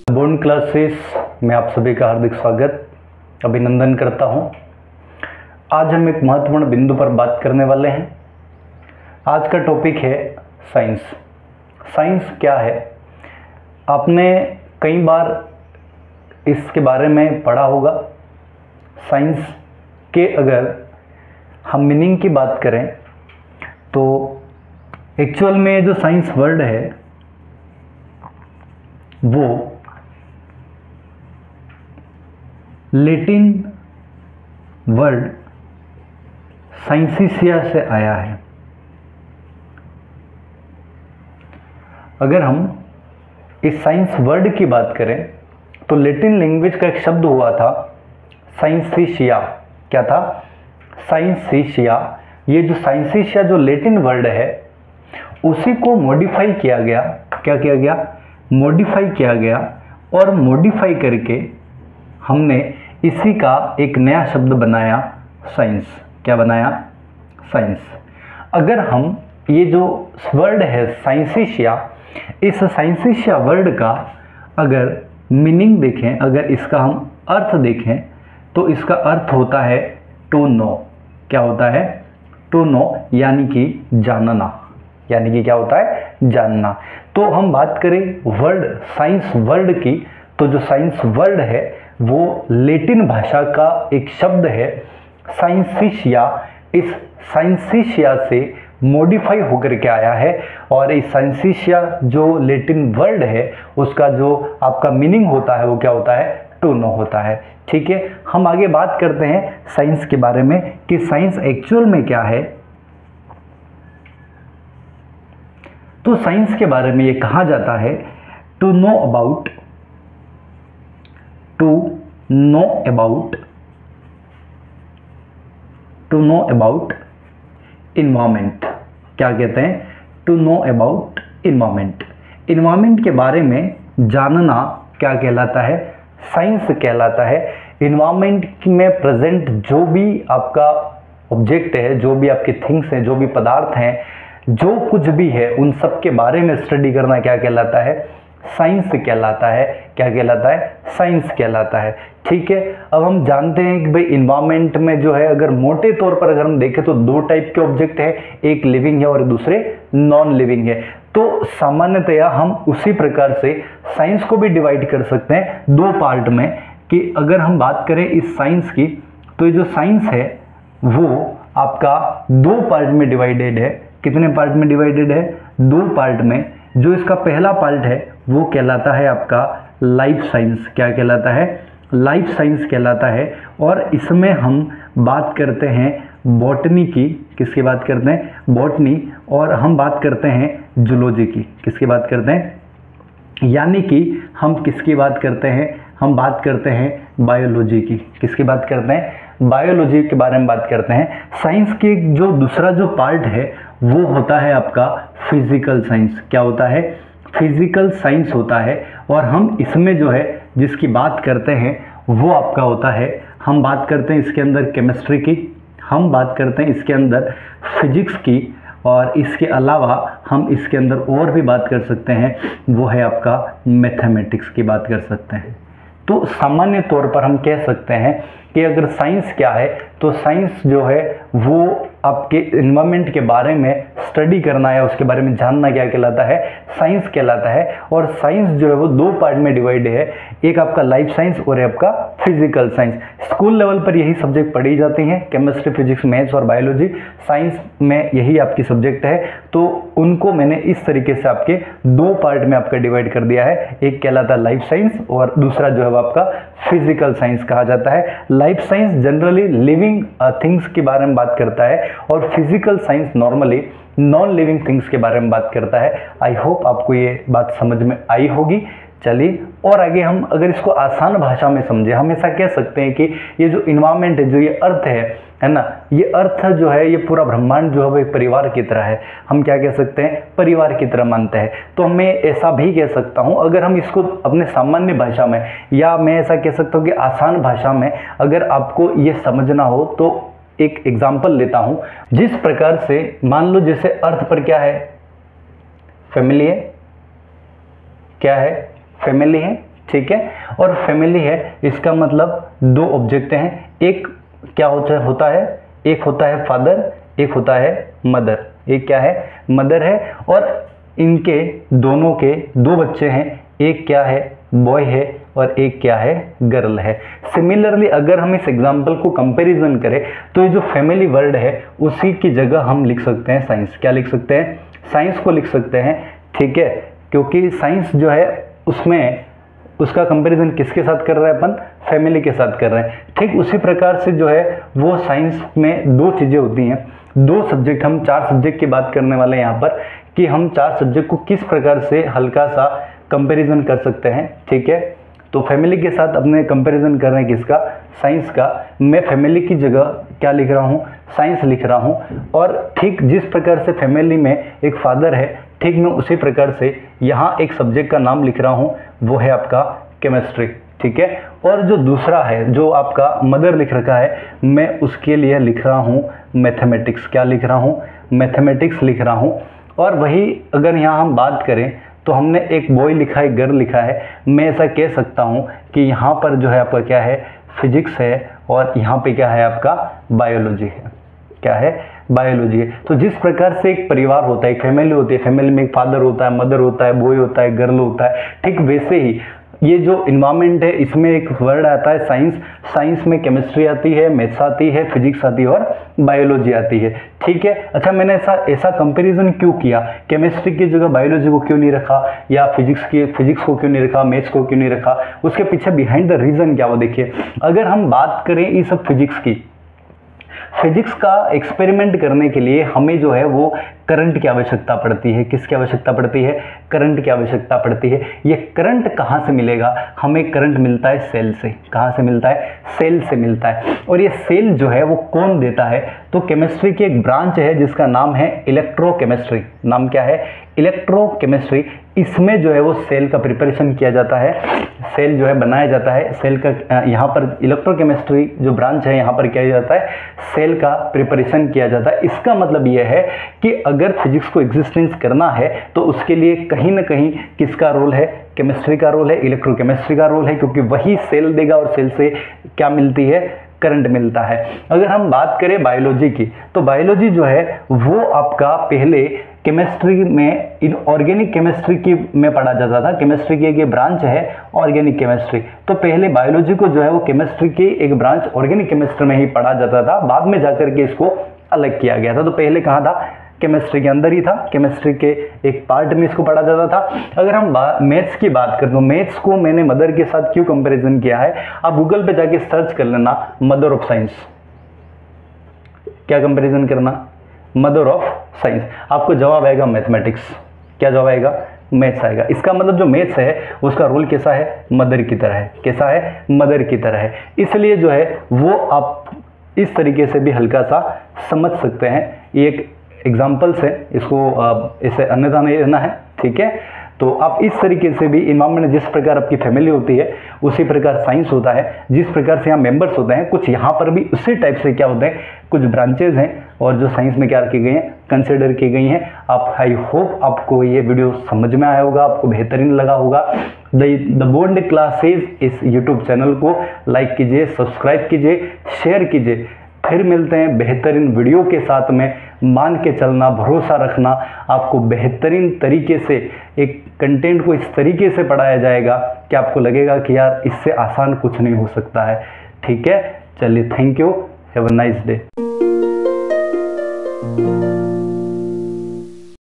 Born classes में आप सभी का हार्दिक स्वागत अभिनंदन करता हूं। आज हम एक महत्वपूर्ण बिंदु पर बात करने वाले हैं। आज का टॉपिक है साइंस। साइंस क्या है? आपने कई बार इसके बारे में पढ़ा होगा। साइंस के अगर हम मीनिंग की बात करें तो एक्चुअल में जो साइंस वर्ड है वो लैटिन वर्ड साइंसिसिया से आया है। अगर हम इस साइंस वर्ड की बात करें तो लैटिन लैंग्वेज का एक शब्द हुआ था साइंसिसिया। क्या था? साइंसिसिया। ये जो साइंसिसिया जो लैटिन वर्ड है उसी को मॉडिफाई किया गया। क्या किया गया? मॉडिफाई किया गया और मॉडिफाई करके हमने इसी का एक नया शब्द बनाया साइंस। क्या बनाया? साइंस। अगर हम ये जो वर्ड है साइंसिसिया, इस साइंसिसिया वर्ड का अगर मीनिंग देखें, अगर इसका हम अर्थ देखें तो इसका अर्थ होता है टू नो। क्या होता है? टू नो, यानी कि जानना। यानी कि क्या होता है? जानना। तो हम बात करें वर्ड साइंस वर्ड की, तो जो साइंस वर्ड है वो लैटिन भाषा का एक शब्द है साइंसिसिया। इस साइंसिसिया से मॉडिफाई होकर के आया है और इस साइंसिसिया जो लैटिन वर्ड है उसका जो आपका मीनिंग होता है वो क्या होता है? टू नो होता है। ठीक है, हम आगे बात करते हैं साइंस के बारे में कि साइंस एक्चुअल में क्या है। तो साइंस के बारे में ये कहा जाता है टू नो अबाउट इन्वायरमेंट। क्या कहते हैं? To know about environment. Environment के बारे में जानना क्या कहलाता है? साइंस कहलाता है। इन्वायरमेंट में प्रेजेंट जो भी आपका ऑब्जेक्ट है, जो भी आपके थिंग्स हैं, जो भी पदार्थ हैं, जो कुछ भी है, उन सब के बारे में स्टडी करना क्या कहलाता है? साइंस कहलाता है। क्या कहलाता है? साइंस कहलाता है। ठीक है, अब हम जानते हैं कि भाई इन्वायरमेंट में जो है अगर मोटे तौर पर अगर हम देखें तो दो टाइप के ऑब्जेक्ट है, एक लिविंग है और दूसरे नॉन लिविंग है। तो सामान्यतया हम उसी प्रकार से साइंस को भी डिवाइड कर सकते हैं दो पार्ट में, कि अगर हम बात करें इस साइंस की तो ये जो साइंस है वो आपका दो पार्ट में डिवाइडेड है। कितने पार्ट में डिवाइडेड है? दो पार्ट में। जो इसका पहला पार्ट है वो कहलाता है आपका लाइफ साइंस। क्या कहलाता है? लाइफ साइंस कहलाता है। और इसमें हम बात करते हैं बॉटनी की। किसकी बात करते हैं? बॉटनी। और हम बात करते हैं जूलॉजी की। किसकी बात करते हैं? यानी कि हम किसकी बात करते हैं? हम बात करते हैं बायोलॉजी की। किसकी बात करते हैं? बायोलॉजी के बारे में बात करते हैं। साइंस की जो दूसरा जो पार्ट है वो होता है आपका फिजिकल साइंस। क्या होता है? फिजिकल साइंस होता है। और हम इसमें जो है जिसकी बात करते हैं वो आपका होता है, हम बात करते हैं इसके अंदर केमिस्ट्री की, हम बात करते हैं इसके अंदर फिजिक्स की, और इसके अलावा हम इसके अंदर और भी बात कर सकते हैं, वो है आपका मैथमेटिक्स की बात कर सकते हैं। तो सामान्य तौर पर हम कह सकते हैं कि अगर साइंस क्या है तो साइंस जो है वो आपके इन्वायरमेंट के बारे में स्टडी करना है, उसके बारे में जानना क्या कहलाता है? साइंस कहलाता है। और साइंस जो है वो दो पार्ट में डिवाइड है, एक आपका लाइफ साइंस और आपका फिजिकल साइंस। स्कूल लेवल पर यही सब्जेक्ट पढ़ी जाती हैं, केमिस्ट्री, फिजिक्स, मैथ्स और बायोलॉजी। साइंस में यही आपकी सब्जेक्ट है। तो उनको मैंने इस तरीके से आपके दो पार्ट में आपका डिवाइड कर दिया है, एक कहलाता है लाइफ साइंस और दूसरा जो है वो आपका फिजिकल साइंस कहा जाता है। Life science generally living things के बारे में बात करता है और physical science normally non living things के बारे में बात करता है। आई होप आपको ये बात समझ में आई होगी। चलिए और आगे हम अगर इसको आसान भाषा में समझे, हम ऐसा कह सकते हैं कि ये जो इन्वायरमेंट है, जो ये अर्थ है ना, ये अर्थ जो है, ये पूरा ब्रह्मांड जो है वो एक परिवार की तरह है। हम क्या कह सकते हैं? परिवार की तरह मानते हैं। तो मैं ऐसा भी कह सकता हूँ, अगर हम इसको अपने सामान्य भाषा में, या मैं ऐसा कह सकता हूँ कि आसान भाषा में अगर आपको ये समझना हो तो एक एग्जाम्पल लेता हूँ। जिस प्रकार से मान लो जैसे अर्थ पर क्या है? फैमिली है, क्या है, फैमिली है, ठीक है। और फैमिली है इसका मतलब दो ऑब्जेक्ट हैं, एक क्या होता है, एक होता है फादर, एक होता है मदर। एक क्या है, मदर है, और इनके दोनों के दो बच्चे हैं, एक क्या है, बॉय है, और एक क्या है, गर्ल है। सिमिलरली अगर हम इस एग्जाम्पल को कंपैरिजन करें तो ये जो फैमिली वर्ड है उसी की जगह हम लिख सकते हैं साइंस। क्या लिख सकते हैं, साइंस को लिख सकते हैं, ठीक है। क्योंकि साइंस जो है उसमें उसका कंपैरिजन किसके साथ कर रहे हैं अपन, फैमिली के साथ कर रहे हैं। ठीक उसी प्रकार से जो है वो साइंस में दो चीज़ें होती हैं, दो सब्जेक्ट, हम 4 सब्जेक्ट की बात करने वाले हैं यहाँ पर कि हम 4 सब्जेक्ट को किस प्रकार से हल्का सा कंपैरिजन कर सकते हैं, ठीक है। तो फैमिली के साथ अपने कंपैरिजन कर रहे हैं किसका, साइंस का। मैं फैमिली की जगह क्या लिख रहा हूँ, साइंस लिख रहा हूँ। और ठीक जिस प्रकार से फैमिली में एक फादर है, ठीक मैं उसी प्रकार से यहाँ एक सब्जेक्ट का नाम लिख रहा हूँ, वो है आपका केमिस्ट्री, ठीक है। और जो दूसरा है जो आपका मदर लिख रखा है, मैं उसके लिए लिख रहा हूँ मैथमेटिक्स। क्या लिख रहा हूँ, मैथमेटिक्स लिख रहा हूँ। और वही अगर यहाँ हम बात करें तो हमने एक बॉय लिखा है, गर्ल लिखा है, मैं ऐसा कह सकता हूँ कि यहाँ पर जो है आपका क्या है, फिजिक्स है, और यहाँ पे क्या है आपका बायोलॉजी है। क्या है, बायोलॉजी है। तो जिस प्रकार से एक परिवार होता है, एक फैमिली होती है, फैमिली में एक फादर होता है, मदर होता है, बॉय होता है, गर्ल होता है, ठीक वैसे ही ये जो इन्वायरमेंट है इसमें एक वर्ड आता है साइंस। साइंस में केमिस्ट्री आती है, मैथ्स आती है, फिजिक्स आती है और बायोलॉजी आती है, ठीक है। अच्छा मैंने ऐसा कंपैरिजन क्यों किया, केमिस्ट्री की जगह बायोलॉजी को क्यों नहीं रखा, या फिजिक्स को क्यों नहीं रखा, मैथ्स को क्यों नहीं रखा, उसके पीछे बिहाइंड द रीजन क्या वो देखिए। अगर हम बात करें इस फिजिक्स की, फिजिक्स का एक्सपेरिमेंट करने के लिए हमें जो है वो करंट की आवश्यकता पड़ती है। किसकी आवश्यकता पड़ती है, करंट की आवश्यकता पड़ती है। ये करंट कहाँ से मिलेगा, हमें करंट मिलता है सेल से। कहाँ से मिलता है, सेल से मिलता है। और ये सेल जो है वो कौन देता है, तो केमिस्ट्री की एक ब्रांच है जिसका नाम है इलेक्ट्रोकेमिस्ट्री। नाम क्या है, इलेक्ट्रोकेमिस्ट्री। इसमें जो है वो सेल का प्रिपरेशन किया जाता है, सेल जो है बनाया जाता है। सेल का यहाँ पर इलेक्ट्रोकेमिस्ट्री जो ब्रांच है यहाँ पर किया जाता है, सेल का प्रिपरेशन किया जाता है। इसका मतलब ये है कि अगर फिजिक्स को एग्जिस्टेंस करना है तो उसके लिए कहीं ना कहीं किसका रोल है, केमिस्ट्री का रोल है, इलेक्ट्रोकेमिस्ट्री का रोल है, क्योंकि वही सेल देगा और सेल से क्या मिलती है, करंट मिलता है। अगर हम बात करें बायोलॉजी की, तो बायोलॉजी जो है वो आपका पहले केमिस्ट्री में ऑर्गेनिक केमिस्ट्री की में पढ़ा जाता था। केमिस्ट्री की एक ब्रांच है ऑर्गेनिक केमिस्ट्री, तो पहले बायोलॉजी को जो है वो केमिस्ट्री की एक ब्रांच ऑर्गेनिक केमिस्ट्री में ही पढ़ा जाता था, बाद में जाकर के इसको अलग किया गया था। तो पहले कहाँ था, केमिस्ट्री के अंदर ही था, केमिस्ट्री के एक पार्ट में इसको पढ़ा जाता था। अगर हम मैथ्स की बात करें तो मैथ्स को मैंने मदर के साथ क्यों कंपैरिजन किया है, आप गूगल पे जाके सर्च कर लेना मदर ऑफ साइंस। क्या कंपैरिजन करना, मदर ऑफ साइंस, आपको जवाब आएगा मैथमेटिक्स। क्या जवाब आएगा, मैथ्स आएगा। इसका मतलब जो मैथ्स है उसका रोल कैसा है, मदर की तरह है। कैसा है, मदर की तरह है। इसलिए जो है वो आप इस तरीके से भी हल्का सा समझ सकते हैं। ये एक एग्जाम्पल्स है, इसको इसे अन्यथा नहीं लेना है, ठीक है। तो आप इस तरीके से भी इन्वायरमेंट, जिस प्रकार आपकी फैमिली होती है उसी प्रकार साइंस होता है, जिस प्रकार से यहाँ मेंबर्स होते हैं कुछ यहाँ पर भी उसी टाइप से क्या होते हैं, कुछ ब्रांचेज हैं और जो साइंस में क्या की गई हैं, कंसिडर की गई हैं। आप आई होप आपको ये वीडियो समझ में आया होगा, आपको बेहतरीन लगा होगा। द बॉन्ड क्लासेज इस यूट्यूब चैनल को लाइक कीजिए, सब्सक्राइब कीजिए, शेयर कीजिए। फिर मिलते हैं बेहतरीन वीडियो के साथ में। मान के चलना, भरोसा रखना, आपको बेहतरीन तरीके से एक कंटेंट को इस तरीके से पढ़ाया जाएगा कि आपको लगेगा कि यार इससे आसान कुछ नहीं हो सकता है, ठीक है। चलिए, thank you, have a nice day.